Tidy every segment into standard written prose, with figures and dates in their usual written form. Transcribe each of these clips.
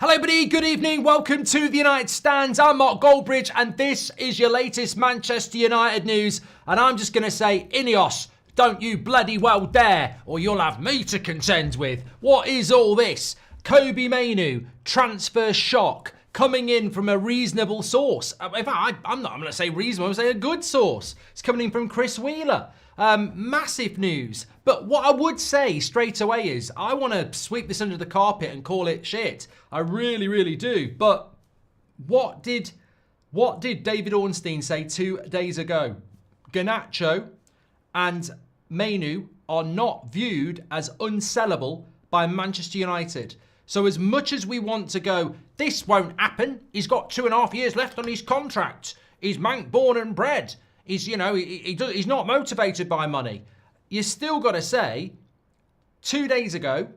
Hello buddy, good evening, welcome to the United Stands. I'm Mark Goldbridge and this is your latest Manchester United news. And I'm just going to say, INEOS, don't you bloody well dare, or you'll have me to contend with. What is all this? Kobbie Mainoo, transfer shock, coming in from a reasonable source. In fact, I'm going to say reasonable, I'm going to say a good source. It's coming in from Chris Wheeler. Massive news. But what I would say straight away is I want to sweep this under the carpet and call it shit. I really, really do. But what did David Ornstein say 2 days ago? Garnacho and Mainoo are not viewed as unsellable by Manchester United. So as much as we want to go, this won't happen. He's got 2.5 years left on his contract. He's Manc born and bred. He's not motivated by money. You still got to say, 2 days ago,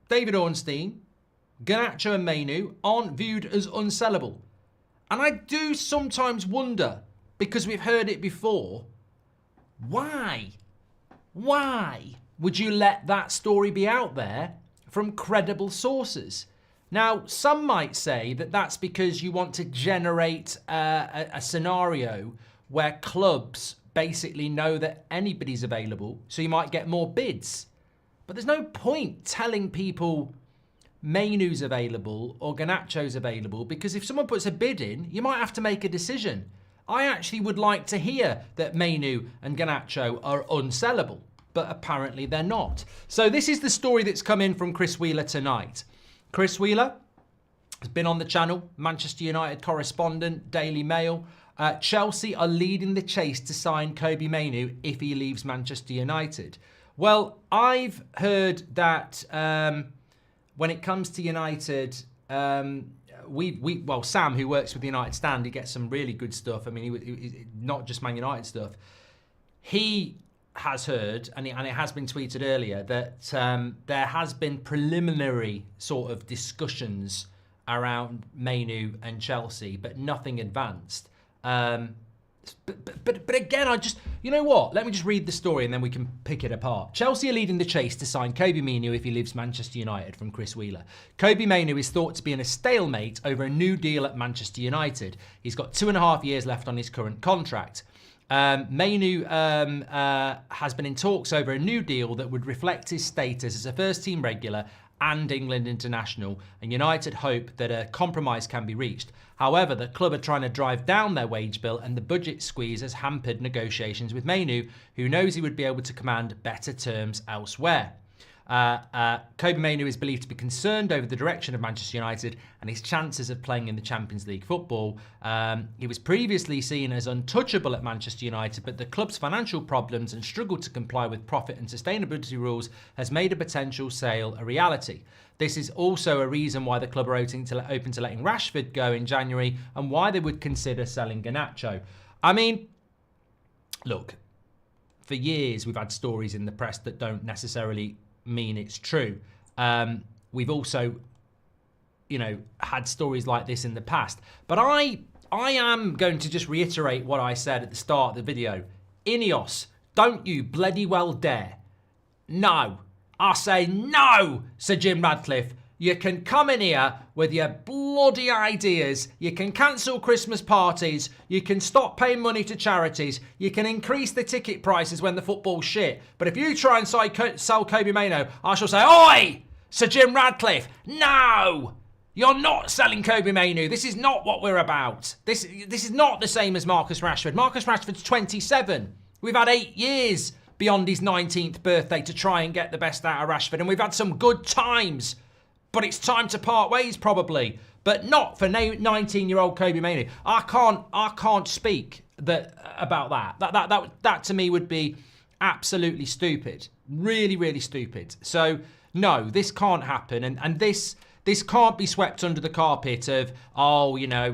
David Ornstein, Garnacho and Mainoo aren't viewed as unsellable. And I do sometimes wonder, because we've heard it before, why would you let that story be out there from credible sources? Now, some might say that that's because you want to generate a scenario where clubs basically know that anybody's available, so you might get more bids. But there's no point telling people Mainoo's available or Garnacho's available, because if someone puts a bid in, you might have to make a decision. I actually would like to hear that Mainoo and Garnacho are unsellable, but apparently they're not. So this is the story that's come in from Chris Wheeler tonight. Chris Wheeler has been on the channel, Manchester United correspondent, Daily Mail. Chelsea are leading the chase to sign Kobbie Mainoo if he leaves Manchester United. Well, I've heard that when it comes to United, Sam, who works with the United Stand, he gets some really good stuff. I mean, he not just Man United stuff. He has heard, and it has been tweeted earlier, that there has been preliminary sort of discussions around Mainoo and Chelsea, but nothing advanced. But again, you know what? Let me just read the story and then we can pick it apart. Chelsea are leading the chase to sign Kobbie Mainoo if he leaves Manchester United, from Chris Wheeler. Kobbie Mainoo is thought to be in a stalemate over a new deal at Manchester United. He's got 2.5 years left on his current contract. Mainoo has been in talks over a new deal that would reflect his status as a first-team regular and England international, and United hope that a compromise can be reached. However, the club are trying to drive down their wage bill, and the budget squeeze has hampered negotiations with Mainoo, who knows he would be able to command better terms elsewhere. Kobbie Mainoo is believed to be concerned over the direction of Manchester United and his chances of playing in the Champions League football. He was previously seen as untouchable at Manchester United, but the club's financial problems and struggle to comply with profit and sustainability rules has made a potential sale a reality. This is also a reason why the club are open to letting Rashford go in January, and why they would consider selling Garnacho. I mean, look, for years we've had stories in the press that don't necessarily mean it's true. We've also, had stories like this in the past. But I am going to just reiterate what I said at the start of the video. INEOS, don't you bloody well dare. No. I say no, Sir Jim Radcliffe. You can come in here with your bloody ideas. You can cancel Christmas parties. You can stop paying money to charities. You can increase the ticket prices when the football's shit. But if you try and sell Kobbie Mainoo, I shall say, oi, Sir Jim Radcliffe, no. You're not selling Kobbie Mainoo. This is not what we're about. This is not the same as Marcus Rashford. Marcus Rashford's 27. We've had 8 years beyond his 19th birthday to try and get the best out of Rashford, and we've had some good times. But it's time to part ways, probably. But not for 19-year-old Kobbie Mainoo. I can't speak about that. That to me would be absolutely stupid. Really, really stupid. So no, this can't happen, and this can't be swept under the carpet of,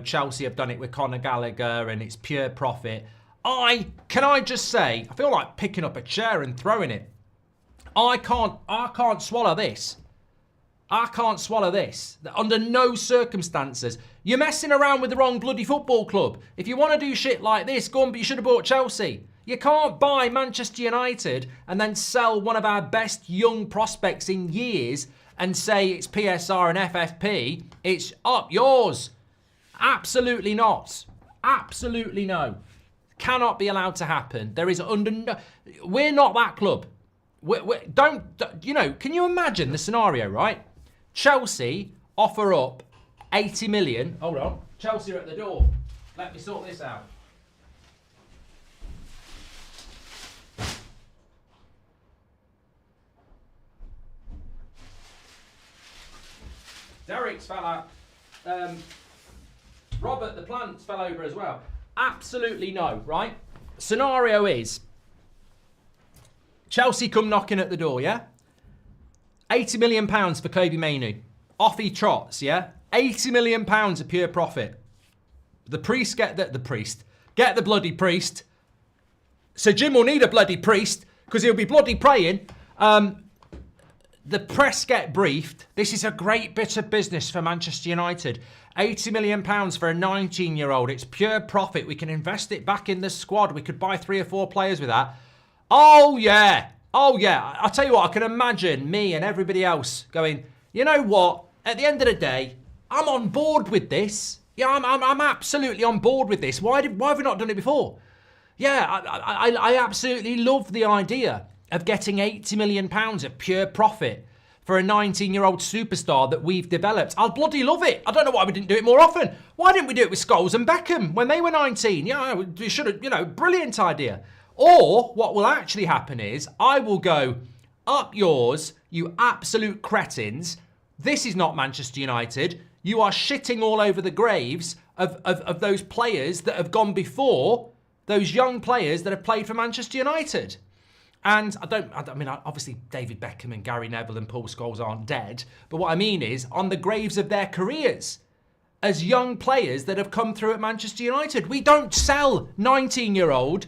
Chelsea have done it with Conor Gallagher and it's pure profit. Can I just say, I feel like picking up a chair and throwing it. I can't swallow this. I can't swallow this. Under no circumstances. You're messing around with the wrong bloody football club. If you want to do shit like this, go on, but you should have bought Chelsea. You can't buy Manchester United and then sell one of our best young prospects in years and say it's PSR and FFP, it's up yours. Absolutely not. Absolutely no. Cannot be allowed to happen. There is we're not that club. Can you imagine the scenario, right? Chelsea offer up 80 million. Hold on. Chelsea are at the door. Let me sort this out. Derek's fell out. Robert the plants fell over as well. Absolutely no, right? Scenario is Chelsea come knocking at the door, yeah? £80 million for Kobe Mainoo. Off he trots, yeah? £80 million of pure profit. The priest get the bloody priest. So Jim will need a bloody priest because he'll be bloody praying. The press get briefed. This is a great bit of business for Manchester United. £80 million for a 19-year-old. It's pure profit. We can invest it back in the squad. We could buy 3 or 4 players with that. Oh, yeah. Oh, yeah. I'll tell you what, I can imagine me and everybody else going, you know what? At the end of the day, I'm on board with this. Yeah, I'm absolutely on board with this. Why have we not done it before? Yeah, I absolutely love the idea of getting £80 million of pure profit for a 19-year-old superstar that we've developed. I'll bloody love it. I don't know why we didn't do it more often. Why didn't we do it with Scholes and Beckham when they were 19? Yeah, we should have, brilliant idea. Or what will actually happen is I will go, up yours, you absolute cretins. This is not Manchester United. You are shitting all over the graves of those players that have gone before, those young players that have played for Manchester United. And I mean, obviously David Beckham and Gary Neville and Paul Scholes aren't dead. But what I mean is on the graves of their careers as young players that have come through at Manchester United. We don't sell 19-year-old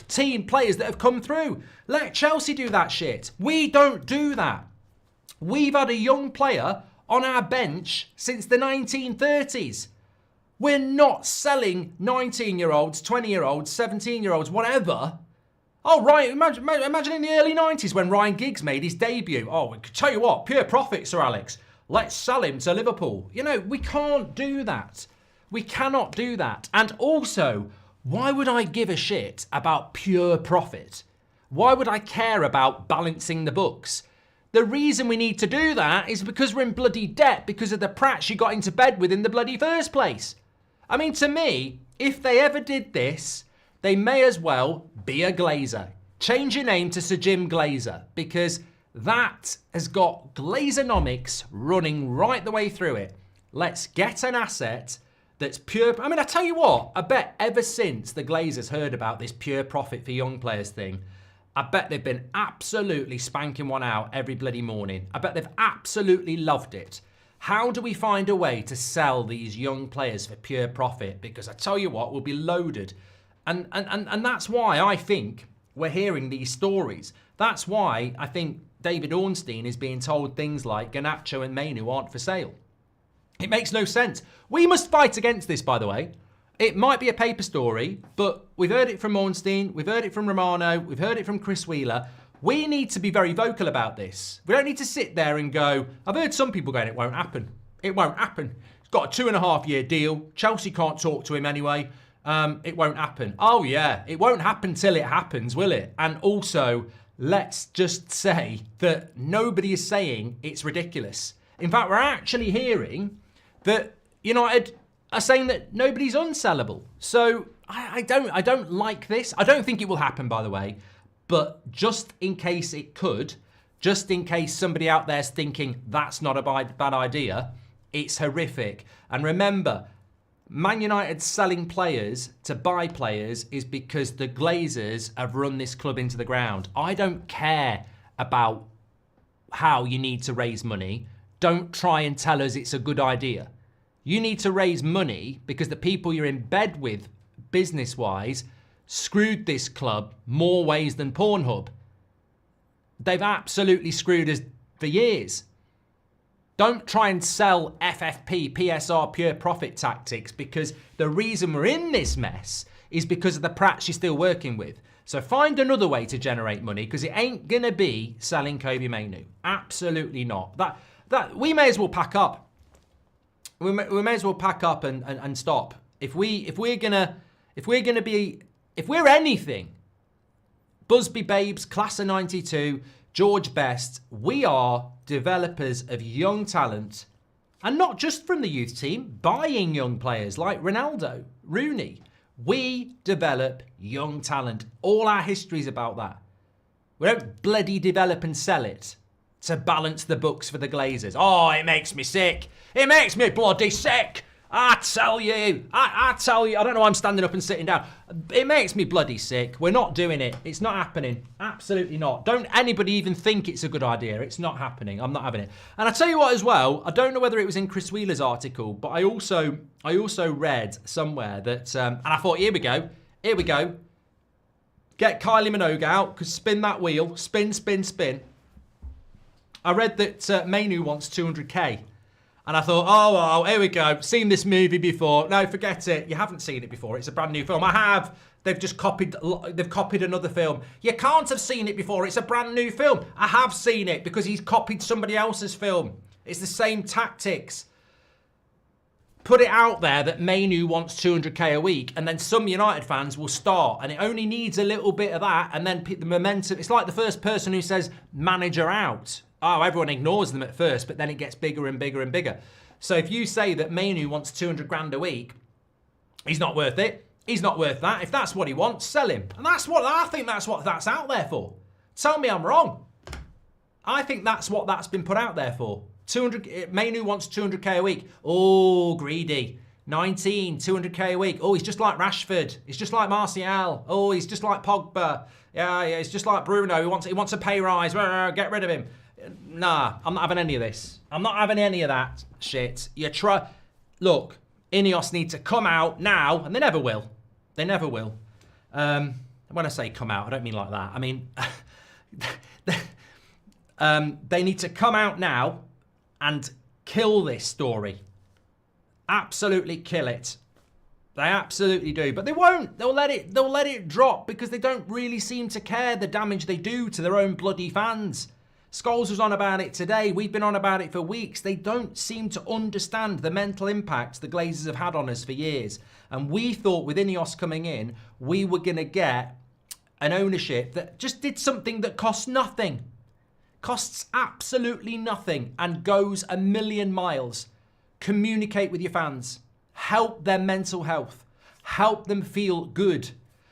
team players that have come through. Let Chelsea do that shit. We don't do that. We've had a young player on our bench since the 1930s. We're not selling 19-year-olds, 20-year-olds, 17-year-olds, whatever. Oh, right, imagine in the early 90s when Ryan Giggs made his debut. Oh, I tell you what, pure profit, Sir Alex. Let's sell him to Liverpool. We can't do that. We cannot do that. And also, why would I give a shit about pure profit? Why would I care about balancing the books? The reason we need to do that is because we're in bloody debt because of the prats you got into bed with in the bloody first place. I mean, to me, if they ever did this, they may as well be a Glazer. Change your name to Sir Jim Glazer because that has got Glazonomics running right the way through it. Let's get an asset that's pure. I mean, I tell you what, I bet ever since the Glazers heard about this pure profit for young players thing, I bet they've been absolutely spanking one out every bloody morning. I bet they've absolutely loved it. How do we find a way to sell these young players for pure profit? Because I tell you what, we'll be loaded. And that's why I think we're hearing these stories. That's why I think David Ornstein is being told things like Garnacho and Mainoo aren't for sale. It makes no sense. We must fight against this, by the way. It might be a paper story, but we've heard it from Ornstein, we've heard it from Romano, we've heard it from Chris Wheeler. We need to be very vocal about this. We don't need to sit there and go, I've heard some people going, it won't happen. It won't happen. He's got a 2.5-year deal. Chelsea can't talk to him anyway. It won't happen. Oh yeah, it won't happen till it happens, will it? And also, let's just say that nobody is saying it's ridiculous. In fact, we're actually hearing that United are saying that nobody's unsellable. So I don't like this. I don't think it will happen, by the way. But just in case it could, just in case somebody out there's thinking that's not a bad idea, it's horrific. And remember, Man United selling players to buy players is because the Glazers have run this club into the ground. I don't care about how you need to raise money. Don't try and tell us it's a good idea. You need to raise money because the people you're in bed with, business-wise, screwed this club more ways than Pornhub. They've absolutely screwed us for years. Don't try and sell FFP, PSR, pure profit tactics because the reason we're in this mess is because of the prats you're still working with. So find another way to generate money, because it ain't going to be selling Kobbie Mainoo. Absolutely not. That we may as well pack up. We may as well pack up and stop. If we're anything, Busby Babes, Class of 92, George Best, we are developers of young talent, and not just from the youth team, buying young players like Ronaldo, Rooney. We develop young talent. All our history's about that. We don't bloody develop and sell it to balance the books for the Glazers. Oh, it makes me sick. It makes me bloody sick. I tell you, I tell you, I don't know why I'm standing up and sitting down. It makes me bloody sick. We're not doing it. It's not happening. Absolutely not. Don't anybody even think it's a good idea. It's not happening. I'm not having it. And I tell you what as well, I don't know whether it was in Chris Wheeler's article, but I also read somewhere that, and I thought, here we go. Get Kylie Minogue out, because spin that wheel. Spin, spin, spin. I read that Mainoo wants 200k. And I thought, oh, here we go. Seen this movie before. No, forget it. You haven't seen it before. It's a brand new film. I have. They've just copied another film. You can't have seen it before. It's a brand new film. I have seen it because he's copied somebody else's film. It's the same tactics. Put it out there that Mainoo wants 200k a week, and then some United fans will start, and it only needs a little bit of that, and then the momentum. It's like the first person who says manager out. Oh, everyone ignores them at first, but then it gets bigger and bigger and bigger. So if you say that Mainoo wants 200 grand a week, he's not worth it. He's not worth that. If that's what he wants, sell him. And that's what I think that's out there for. Tell me I'm wrong. I think that's what that's been put out there for. 200. Mainoo wants 200k a week. Oh, greedy. 19, 200k a week. Oh, he's just like Rashford. He's just like Martial. Oh, he's just like Pogba. Yeah, he's just like Bruno. He wants a pay rise. Get rid of him. Nah, I'm not having any of this. I'm not having any of that shit. Look, INEOS need to come out now, and they never will. They never will. When I say come out, I don't mean like that. I mean, they need to come out now and kill this story. Absolutely kill it. They absolutely do. But they won't. They'll let it drop because they don't really seem to care the damage they do to their own bloody fans. Scholes was on about it today. We've been on about it for weeks. They don't seem to understand the mental impact the Glazers have had on us for years. And we thought with INEOS coming in, we were going to get an ownership that just did something that costs nothing. Costs absolutely nothing and goes a million miles. Communicate with your fans. Help their mental health. Help them feel good.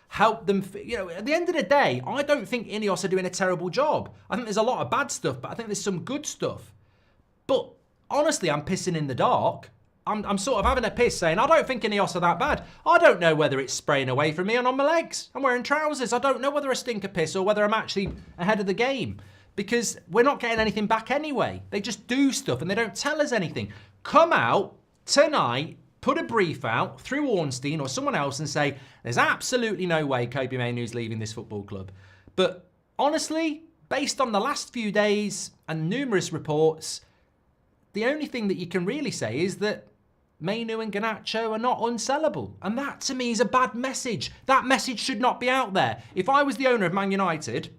Help them, at the end of the day, I don't think INEOS are doing a terrible job. I think there's a lot of bad stuff, but I think there's some good stuff. But honestly, I'm pissing in the dark. I'm sort of having a piss saying, I don't think INEOS are that bad. I don't know whether it's spraying away from me and on my legs. I'm wearing trousers. I don't know whether I stink a piss or whether I'm actually ahead of the game. Because we're not getting anything back anyway. They just do stuff and they don't tell us anything. Come out tonight, put a brief out through Ornstein or someone else and say, there's absolutely no way Kobbie Mainoo's leaving this football club. But honestly, based on the last few days and numerous reports, the only thing that you can really say is that Mainoo and Garnacho are not unsellable. And that to me is a bad message. That message should not be out there. If I was the owner of Man United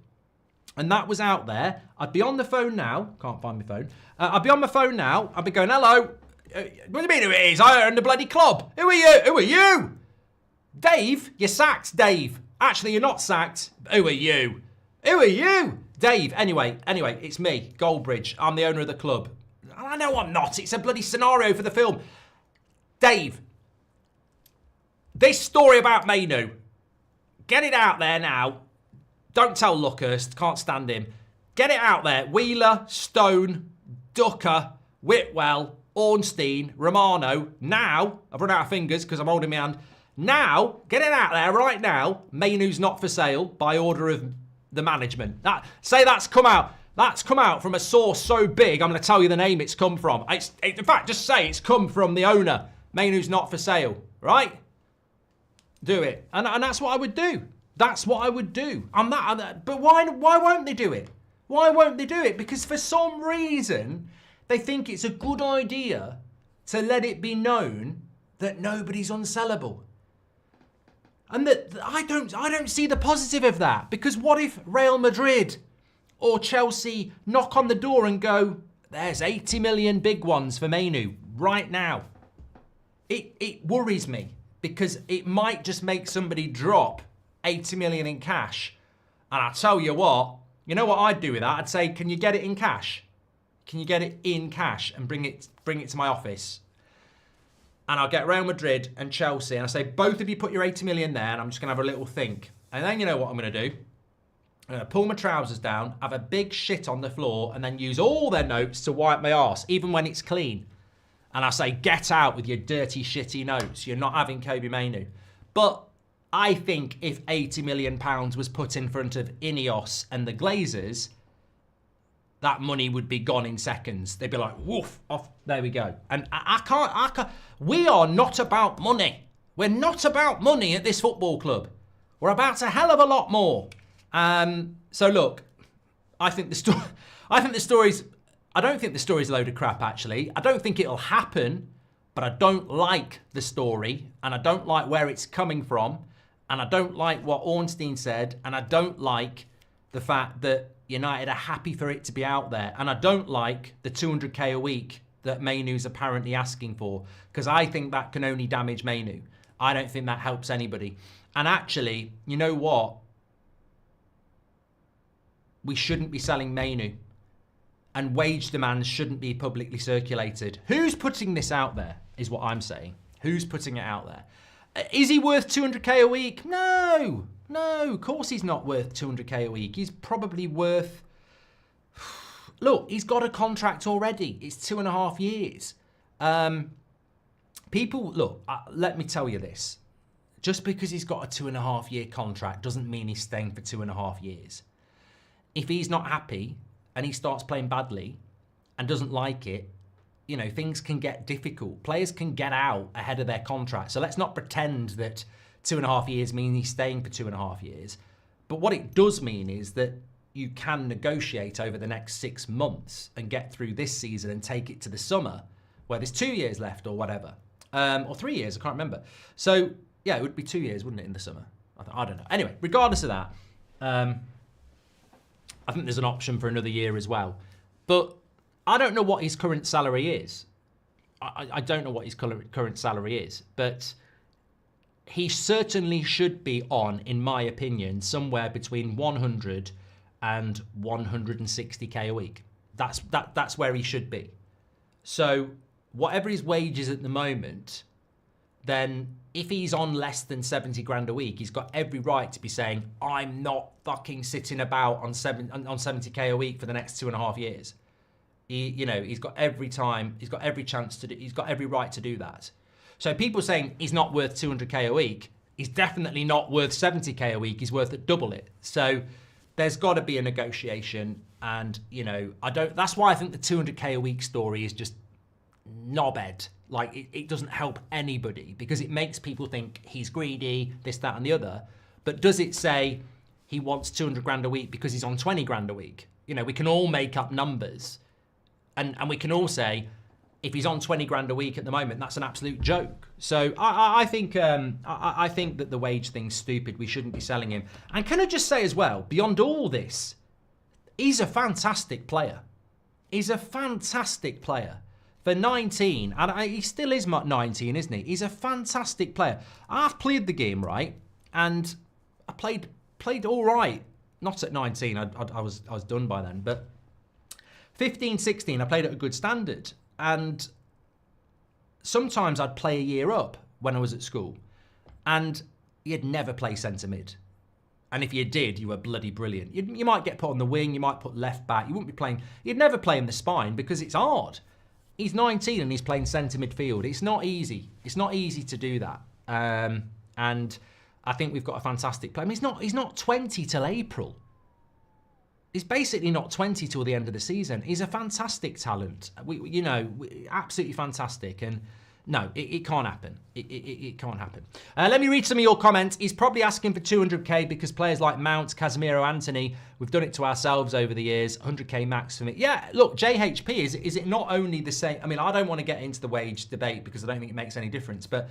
and that was out there, I'd be on the phone now. Can't find my phone. I'd be on my phone now. I'd be going, hello. What do you mean who it is? I own the bloody club. Who are you? Who are you? Dave? You're sacked, Dave. Actually, you're not sacked. Who are you? Who are you? Dave. Anyway, it's me, Goldbridge. I'm the owner of the club. I know I'm not. It's a bloody scenario for the film. Dave, this story about Mainoo, get it out there now. Don't tell Luckhurst. Can't stand him. Get it out there. Wheeler, Stone, Ducker, Whitwell, Ornstein, Romano. Now, I've run out of fingers because I'm holding my hand. Now, get it out there right now. Mainoo's not for sale by order of the management. Say that's come out. That's come out from a source so big, I'm going to tell you the name it's come from. In fact, just say it's come from the owner. Mainoo's not for sale, right? Do it. And that's what I would do. That's what I would do. But why won't they do it? Why won't they do it? Because for some reason, they think it's a good idea to let it be known that nobody's unsellable. And that I don't see the positive of that, because what if Real Madrid or Chelsea knock on the door and go, there's 80 million big ones for Mainoo right now? It worries me, because it might just make somebody drop 80 million in cash. And I tell you what, you know what I'd do with that? I'd say, can you get it in cash? Can you get it in cash and bring it to my office? And I'll get Real Madrid and Chelsea, and I say, both of you put your 80 million there, and I'm just going to have a little think. And then you know what I'm going to do? I'm going to pull my trousers down, have a big shit on the floor, and then use all their notes to wipe my arse, even when it's clean. And I say, get out with your dirty, shitty notes. You're not having Kobbie Mainoo. But I think if 80 million pounds was put in front of INEOS and the Glazers, that money would be gone in seconds. They'd be like, woof, off, there we go. And I can't, we are not about money. We're not about money at this football club. We're about a hell of a lot more. So look, I don't think the story's a load of crap, actually. I don't think it'll happen, but I don't like the story, and I don't like where it's coming from, and I don't like what Ornstein said, and I don't like the fact that United are happy for it to be out there. And I don't like the 200k a week that Mainoo's apparently asking for, because I think that can only damage Mainoo. I don't think that helps anybody. And actually, you know what? We shouldn't be selling Mainoo, and wage demands shouldn't be publicly circulated. Who's putting this out there is what I'm saying. Who's putting it out there? Is he worth 200k a week? No. No, of course he's not worth 200k a week. He's probably worth... Look, he's got a contract already. It's 2.5 years. Look, let me tell you this. Just because he's got a 2.5 year contract doesn't mean he's staying for 2.5 years. If he's not happy and he starts playing badly and doesn't like it, you know, things can get difficult. Players can get out ahead of their contract. So let's not pretend that 2.5 years mean he's staying for 2.5 years. But what it does mean is that you can negotiate over the next 6 months and get through this season and take it to the summer, where there's 2 years left or whatever. Or 3 years, I can't remember. So, yeah, it would be 2 years, wouldn't it, in the summer? I don't know. Anyway, regardless of that, I think there's an option for another year as well. But I don't know what his current salary is. I don't know what his current salary is, but he certainly should be on, in my opinion, somewhere between 100 and 160k a week. That's where he should be. So whatever his wage is at the moment, then if he's on less than 70 grand a week, he's got every right to be saying, I'm not fucking sitting about on 70k a week for the next 2.5 years. He's got every chance to do, he's got every right to do that. So people saying he's not worth 200k a week, he's definitely not worth 70k a week, he's worth double it. So there's got to be a negotiation, and that's why I think the 200k a week story is just knobhead. Like, it doesn't help anybody, because it makes people think he's greedy, this, that, and the other. But does it say he wants 200 grand a week because he's on 20 grand a week? We can all make up numbers, and we can all say, if he's on 20 grand a week at the moment, that's an absolute joke. So I think that the wage thing's stupid. We shouldn't be selling him. And can I just say as well, beyond all this, he's a fantastic player. He's a fantastic player. For 19, and he still is 19, isn't he? He's a fantastic player. I've played the game, right? And I played all right. Not at 19, I was done by then. But 15, 16, I played at a good standard. And sometimes I'd play a year up when I was at school. And you'd never play centre mid. And if you did, you were bloody brilliant. You might get put on the wing, you might put left back. You wouldn't be playing, you'd never play in the spine because it's hard. He's 19 and he's playing centre midfield. It's not easy. It's not easy to do that. And I think we've got a fantastic player. I mean, he's not 20 till April. He's basically not 20 till the end of the season. He's a fantastic talent. Absolutely fantastic. And no, it can't happen. It can't happen. Let me read some of your comments. He's probably asking for 200k because players like Mount, Casemiro, Anthony, we've done it to ourselves over the years. 100k max for me. Yeah, look, JHP, is it not only the same? I mean, I don't want to get into the wage debate because I don't think it makes any difference. But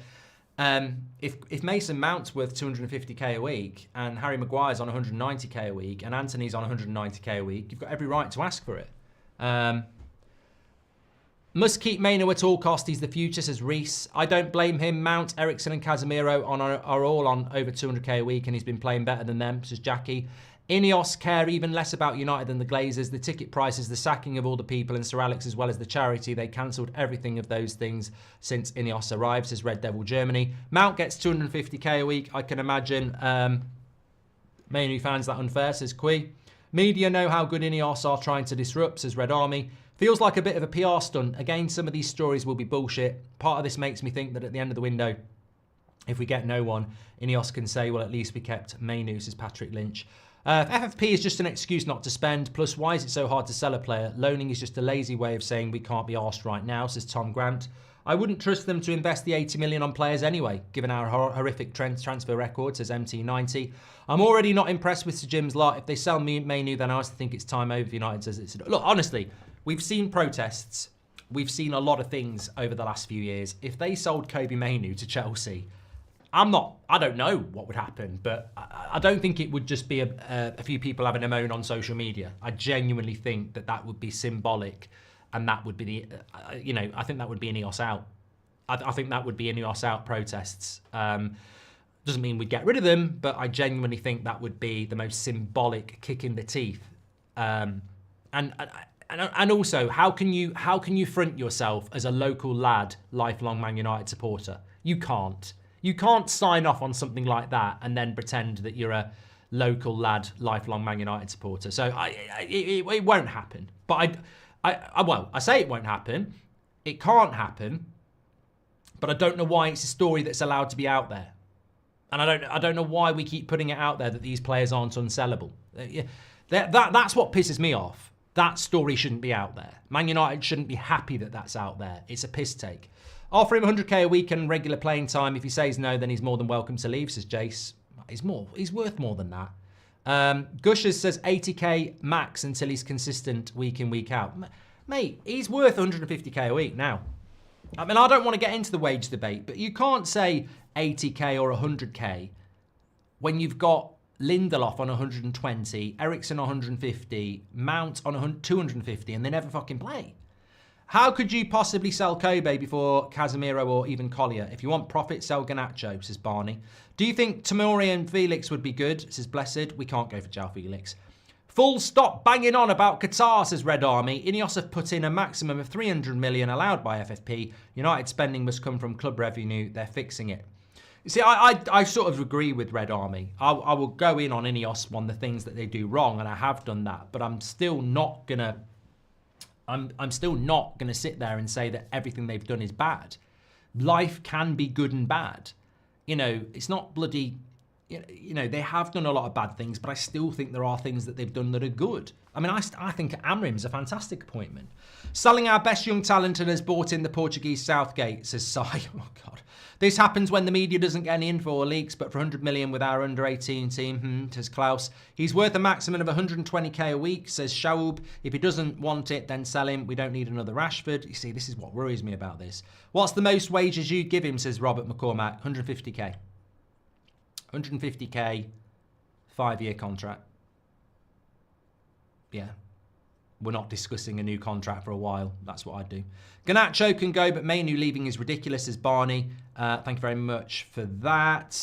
If Mason Mount's worth 250k a week and Harry Maguire's on 190k a week and Anthony's on 190k a week, you've got every right to ask for it. Must keep Mainoo at all costs. He's the future, says Reese. I don't blame him. Mount, Eriksen and Casemiro are all on over 200k a week and he's been playing better than them, says Jackie. INEOS care even less about United than the Glazers. The ticket prices, the sacking of all the people and Sir Alex as well as the charity. They cancelled everything of those things since INEOS arrived, says Red Devil Germany. Mount gets 250k a week. I can imagine Mainoo fans that unfair, says Qui. Media know how good INEOS are trying to disrupt, says Red Army. Feels like a bit of a PR stunt. Again, some of these stories will be bullshit. Part of this makes me think that at the end of the window, if we get no one, INEOS can say, well, at least we kept Mainoo, says Patrick Lynch. FFP is just an excuse not to spend. Plus, why is it so hard to sell a player? Loaning is just a lazy way of saying we can't be arsed right now, says Tom Grant. I wouldn't trust them to invest the 80 million on players anyway, given our horrific transfer record, says MT90. I'm already not impressed with Sir Jim's lot. If they sell Mainoo, then I also think it's time over for United, says it's... Look, honestly, we've seen protests. We've seen a lot of things over the last few years. If they sold Kobbie Mainoo to Chelsea, I don't know what would happen, but I don't think it would just be a few people having a moan on social media. I genuinely think that would be symbolic, and that would be the, I think that would be INEOS out. I think that would be INEOS out protests. Doesn't mean we'd get rid of them, but I genuinely think that would be the most symbolic kick in the teeth. And also, how can you front yourself as a local lad, lifelong Man United supporter? You can't. You can't sign off on something like that and then pretend that you're a local lad, lifelong Man United supporter. So it won't happen. But I say it won't happen. It can't happen. But I don't know why it's a story that's allowed to be out there. And I don't know why we keep putting it out there that these players aren't unsellable. That's what pisses me off. That story shouldn't be out there. Man United shouldn't be happy that that's out there. It's a piss take. Offer him 100k a week and regular playing time. If he says no, then he's more than welcome to leave, says Jace. He's worth more than that. Gushers says 80k max until he's consistent week in, week out. Mate, he's worth 150k a week now. I mean, I don't want to get into the wage debate, but you can't say 80k or 100k when you've got Lindelof on 120, Eriksen on 150, Mount on 250, and they never fucking play. How could you possibly sell Kobe before Casemiro or even Collier? If you want profit, sell Garnacho, says Barney. Do you think Tomori and Felix would be good, says Blessed? We can't go for João Felix. Full stop banging on about Qatar, says Red Army. INEOS have put in a maximum of 300 million allowed by FFP. United spending must come from club revenue. They're fixing it. You see, I sort of agree with Red Army. I will go in on INEOS on the things that they do wrong, and I have done that. But I'm still not gonna sit there and say that everything they've done is bad. Life can be good and bad. You know, it's not bloody... You know, they have done a lot of bad things, but I still think there are things that they've done that are good. I mean, I think Amrim's a fantastic appointment. Selling our best young talent and has bought in the Portuguese Southgate, says Sai. Oh, God. This happens when the media doesn't get any info or leaks, but for 100 million with our under-18 team, says Klaus. He's worth a maximum of 120k a week, says Shaub. If he doesn't want it, then sell him. We don't need another Rashford. You see, this is what worries me about this. What's the most wages you'd give him, says Robert McCormack. 150k. 150k, 5-year contract. Yeah. We're not discussing a new contract for a while. That's what I'd do. Garnacho can go, but Mainoo leaving is ridiculous, says Barney. Thank you very much for that.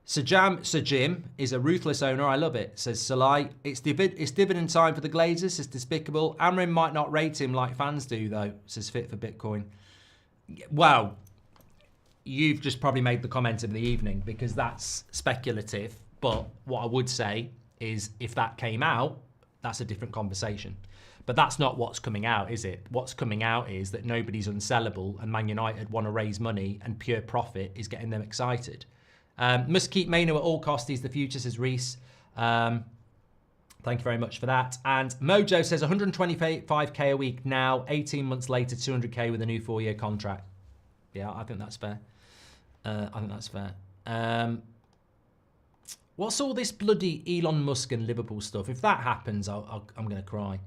Sir Jim is a ruthless owner. I love it, says Salai. It's dividend time for the Glazers, says Despicable. Amrim might not rate him like fans do, though, says Fit for Bitcoin. Well, you've just probably made the comment of the evening because that's speculative. But what I would say is if that came out, that's a different conversation. But that's not what's coming out, is it? What's coming out is that nobody's unsellable and Man United want to raise money and pure profit is getting them excited. Must keep Mainoo at all costs. He's the future, says Reese. Thank you very much for that. And Mojo says 125k a week now, 18 months later, 200k with a new 4-year contract. Yeah, I think that's fair. What's all this bloody Elon Musk and Liverpool stuff? If that happens, I'm going to cry.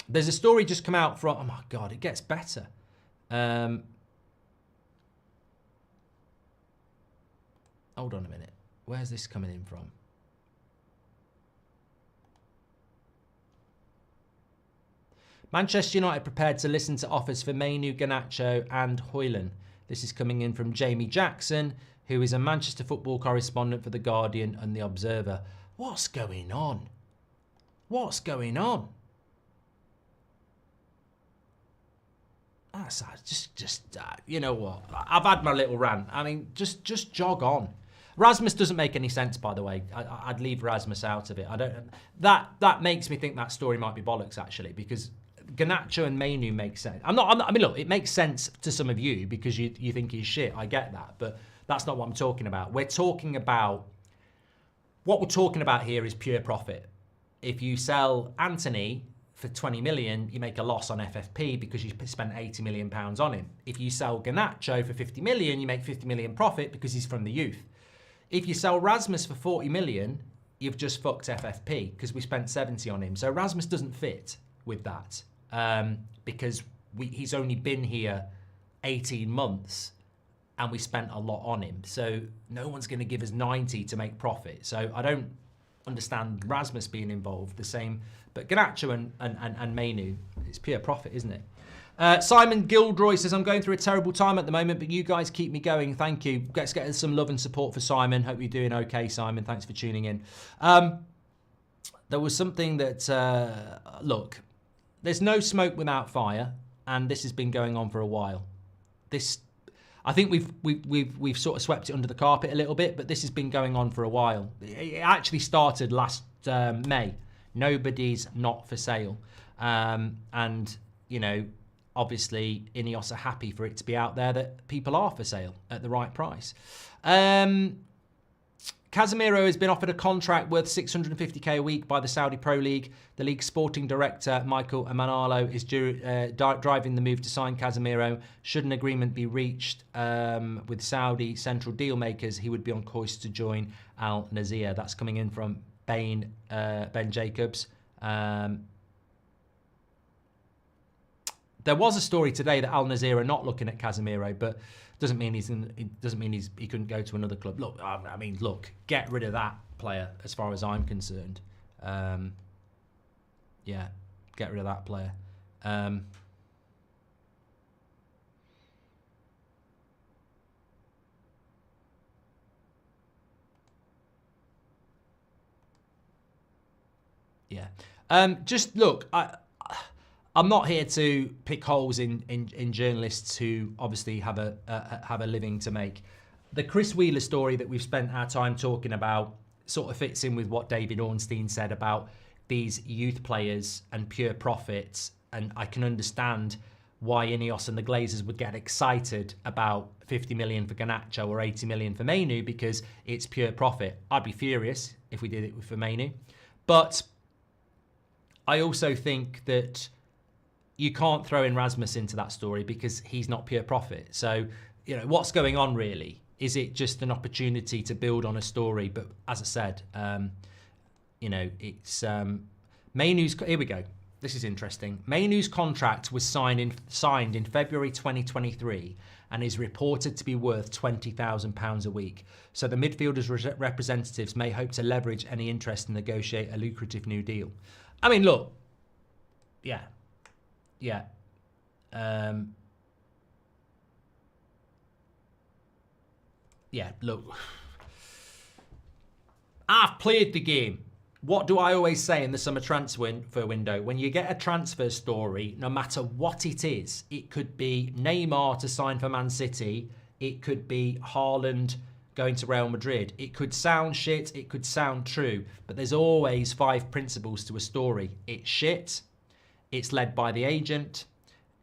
There's a story just come out from... Oh, my God, it gets better. Hold on a minute. Where's this coming in from? Manchester United prepared to listen to offers for Mainoo, Garnacho and Højlund. This is coming in from Jamie Jackson, who is a Manchester football correspondent for The Guardian and The Observer. What's going on? What's going on? That's just you know what? I've had my little rant. I mean, just jog on. Rasmus doesn't make any sense, by the way. I'd leave Rasmus out of it. I don't. That makes me think that story might be bollocks, actually, because Garnacho and Mainoo make sense. I mean, look, it makes sense to some of you because you think he's shit. I get that, but that's not what I'm talking about. What we're talking about here is pure profit. If you sell Anthony for 20 million, you make a loss on FFP because you spent 80 million pounds on him. If you sell Garnacho for 50 million, you make 50 million profit because he's from the youth. If you sell Rasmus for 40 million, you've just fucked FFP because we spent 70 on him. So Rasmus doesn't fit with that because he's only been here 18 months and we spent a lot on him. So no one's going to give us 90 to make profit. So I don't understand Rasmus being involved the same. But Garnacho and Mainoo, it's pure profit, isn't it? Simon Gilroy says, I'm going through a terrible time at the moment, but you guys keep me going. Thank you. Let's get some love and support for Simon. Hope you're doing okay, Simon. Thanks for tuning in. There was something that, look, there's no smoke without fire, and this has been going on for a while. I think we've sort of swept it under the carpet a little bit, but this has been going on for a while. It actually started last May. Nobody's not for sale. And, you know, obviously INEOS are happy for it to be out there that people are for sale at the right price. Casemiro has been offered a contract worth 650k a week by the Saudi Pro League. The league's sporting director, Michael Emanalo, is driving the move to sign Casemiro. Should an agreement be reached with Saudi central deal makers, he would be on course to join Al Nazir. That's coming in from Ben Jacobs. There was a story today that Al Nazir are not looking at Casemiro, but doesn't mean he couldn't go to another club. Look, I mean, look, get rid of that player as far as I'm concerned. Yeah, get rid of that player. Yeah. Just look, I'm not here to pick holes in journalists who obviously have a living to make. The Chris Wheeler story that we've spent our time talking about sort of fits in with what David Ornstein said about these youth players and pure profits, and I can understand why INEOS and the Glazers would get excited about 50 million for Garnacho or 80 million for Mainoo because it's pure profit. I'd be furious if we did it for Mainoo, but I also think that you can't throw in Rasmus into that story because he's not pure profit. So, you know, what's going on really? Is it just an opportunity to build on a story? But as I said, you know, it's Mainoo's. Here we go. This is interesting. Mainoo's contract was signed in February 2023 and is reported to be worth £20,000 a week. So the midfielder's representatives may hope to leverage any interest and negotiate a lucrative new deal. I mean, look, yeah. Yeah. Yeah, look. I've played the game. What do I always say in the summer transfer window? When you get a transfer story, no matter what it is, it could be Neymar to sign for Man City. It could be Haaland going to Real Madrid. It could sound shit. It could sound true. But there's always 5 principles to a story. It's shit. It's led by the agent.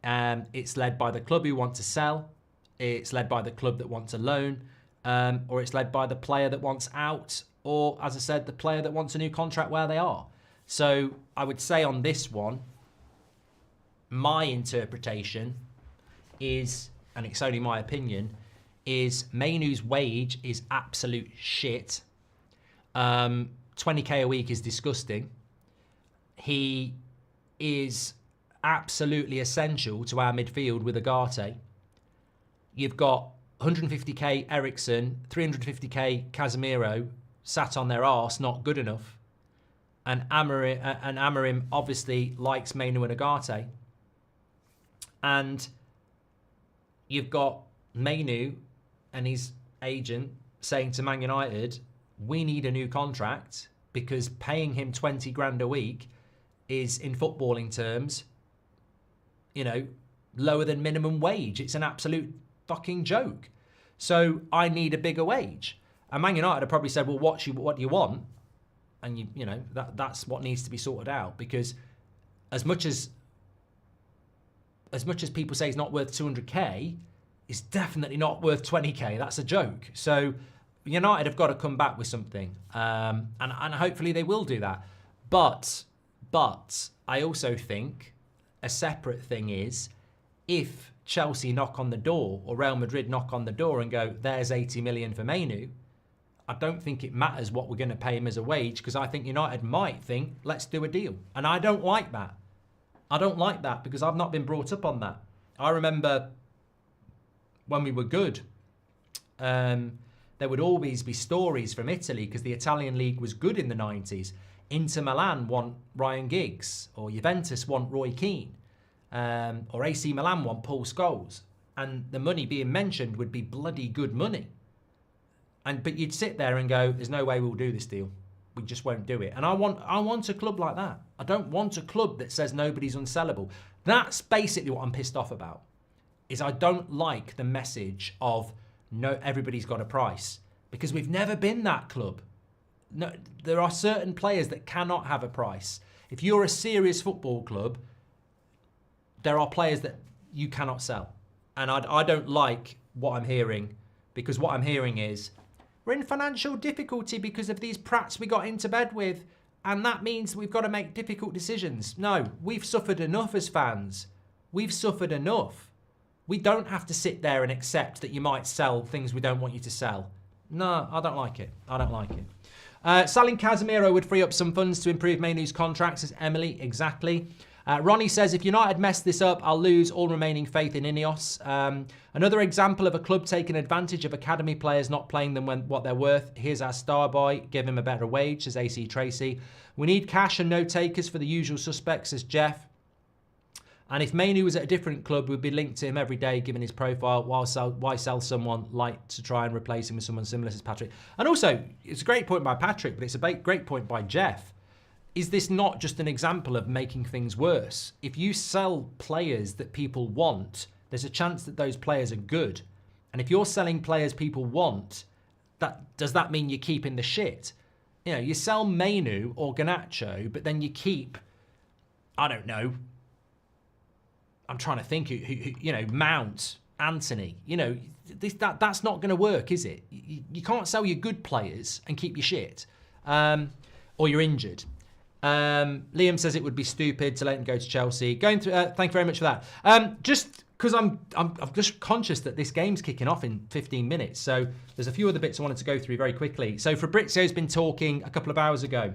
It's led by the club who want to sell. It's led by the club that wants a loan. Or it's led by the player that wants out. Or, as I said, the player that wants a new contract where they are. So I would say on this one, my interpretation is, and it's only my opinion, is Mainoo's wage is absolute shit. 20k a week is disgusting. He is absolutely essential to our midfield with Agate. You've got 150k Eriksen, 350k Casemiro sat on their arse, not good enough. And Amorim obviously likes Mainoo and Agate. And you've got Mainoo and his agent saying to Man United, we need a new contract because paying him 20 grand a week is, in footballing terms, you know, lower than minimum wage. It's an absolute fucking joke. So I need a bigger wage. And Man United have probably said, well, what do you want? And you know, that's what needs to be sorted out, because as much as people say he's not worth 200k, it's definitely not worth 20k. That's a joke. So United have got to come back with something, and hopefully they will do that. But I also think a separate thing is, if Chelsea knock on the door or Real Madrid knock on the door and go, there's 80 million for Mainoo, I don't think it matters what we're going to pay him as a wage, because I think United might think, let's do a deal. And I don't like that. I don't like that because I've not been brought up on that. I remember when we were good, there would always be stories from Italy because the Italian league was good in the 90s. Inter Milan want Ryan Giggs, or Juventus want Roy Keane, or AC Milan want Paul Scholes. And the money being mentioned would be bloody good money. But you'd sit there and go, there's no way we'll do this deal. We just won't do it. And I want a club like that. I don't want a club that says nobody's unsellable. That's basically what I'm pissed off about, is I don't like the message of, no, everybody's got a price, because we've never been that club. No, there are certain players that cannot have a price. If you're a serious football club, there are players that you cannot sell. And I don't like what I'm hearing, because what I'm hearing is, we're in financial difficulty because of these prats we got into bed with, and that means we've got to make difficult decisions. No, we've suffered enough as fans. We've suffered enough. We don't have to sit there and accept that you might sell things we don't want you to sell. No, I don't like it. I don't like it. Selling Casemiro would free up some funds to improve Mainoo's contract, says Emily. Exactly. Ronnie says, if United mess this up, I'll lose all remaining faith in INEOS. Another example of a club taking advantage of academy players not playing them what they're worth. Here's our star boy. Give him a better wage, says AC Tracy. We need cash and no takers for the usual suspects, says Jeff. And if Mainoo was at a different club, we'd be linked to him every day, given his profile. Why sell someone like to try and replace him with someone similar, says Patrick. And also, it's a great point by Patrick, but it's a great point by Jeff. Is this not just an example of making things worse? If you sell players that people want, there's a chance that those players are good. And if you're selling players people want, does that mean you're keeping the shit? You know, you sell Mainoo or Garnacho, but then you keep, I don't know, I'm trying to think, who you know, Mount, Anthony. You know, that's not going to work, is it? You can't sell your good players and keep your shit, or you're injured. Liam says it would be stupid to let him go to Chelsea. Going through, thank you very much for that. Just because I'm just conscious that this game's kicking off in 15 minutes, so there's a few other bits I wanted to go through very quickly. So Fabrizio's been talking a couple of hours ago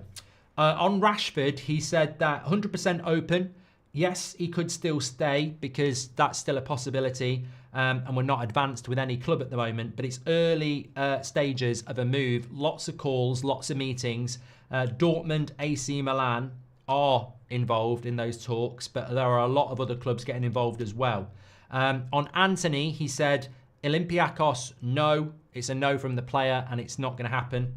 on Rashford. He said that 100% open. Yes, he could still stay because that's still a possibility, and we're not advanced with any club at the moment. But it's early stages of a move. Lots of calls, lots of meetings. Dortmund, AC Milan are involved in those talks, but there are a lot of other clubs getting involved as well. On Anthony, he said, Olympiacos, no. It's a no from the player, and it's not going to happen.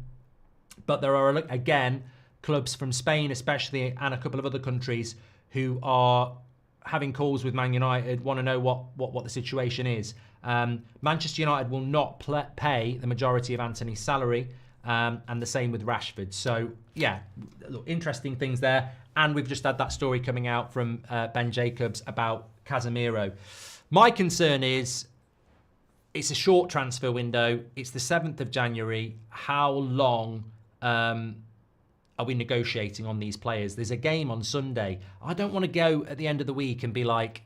But there are, again, clubs from Spain especially, and a couple of other countries who are having calls with Man United, want to know what the situation is. Manchester United will not pay the majority of Anthony's salary, and the same with Rashford. So, yeah, look, interesting things there. And we've just had that story coming out from Ben Jacobs about Casemiro. My concern is it's a short transfer window. It's the 7th of January. How long are we negotiating on these players? There's a game on Sunday. I don't want to go at the end of the week and be like,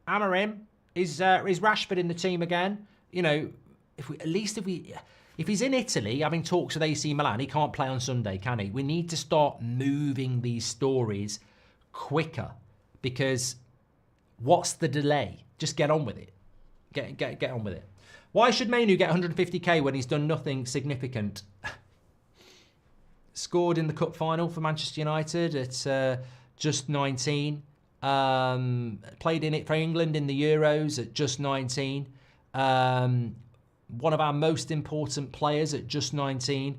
Amorim, is Rashford in the team again? You know, if he's in Italy having talks with AC Milan, he can't play on Sunday, can he? We need to start moving these stories quicker, because what's the delay? Just get on with it. Get on with it. Why should Mainoo get 150k when he's done nothing significant? Scored in the cup final for Manchester United at just 19. Played in it for England in the Euros at just 19. One of our most important players at just 19.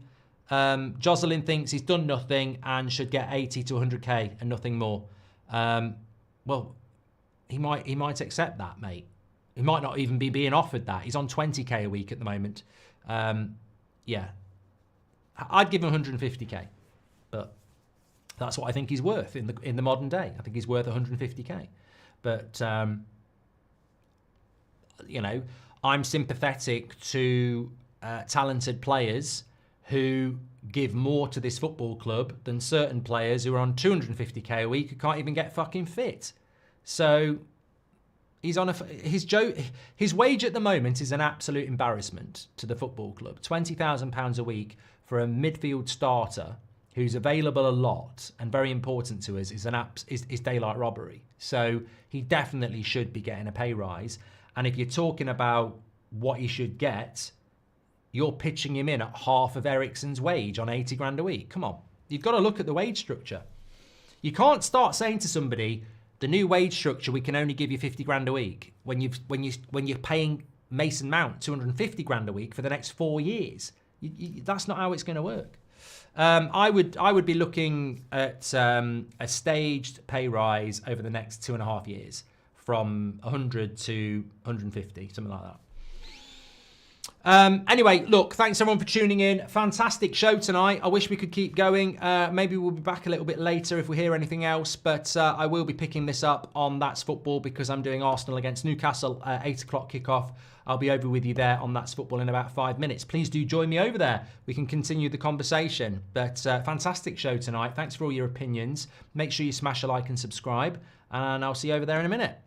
Jocelyn thinks he's done nothing and should get 80 to 100k and nothing more. Well, he might accept that, mate. He might not even be being offered that. He's on 20k a week at the moment. Yeah, I'd give him 150k, but that's what I think he's worth in the modern day. I think he's worth 150k, but you know, I'm sympathetic to talented players who give more to this football club than certain players who are on 250k a week who can't even get fucking fit. So he's on his wage at the moment is an absolute embarrassment to the football club. £20,000 a week for a midfield starter who's available a lot and very important to us is daylight robbery. So he definitely should be getting a pay rise. And if you're talking about what he should get, you're pitching him in at half of Eriksen's wage on 80 grand a week. Come on, you've got to look at the wage structure. You can't start saying to somebody, the new wage structure, we can only give you 50 grand a week when you're paying Mason Mount 250 grand a week for the next 4 years. That's not how it's going to work. I would be looking at a staged pay rise over the next 2.5 years, from 100 to 150, something like that. Anyway, look, thanks everyone for tuning in. Fantastic show tonight. I wish we could keep going. Maybe we'll be back a little bit later if we hear anything else, but I will be picking this up on That's Football because I'm doing Arsenal against Newcastle at 8 o'clock kickoff. I'll be over with you there on That's Football in about 5 minutes. Please do join me over there. We can continue the conversation. But fantastic show tonight. Thanks for all your opinions. Make sure you smash a like and subscribe, and I'll see you over there in a minute.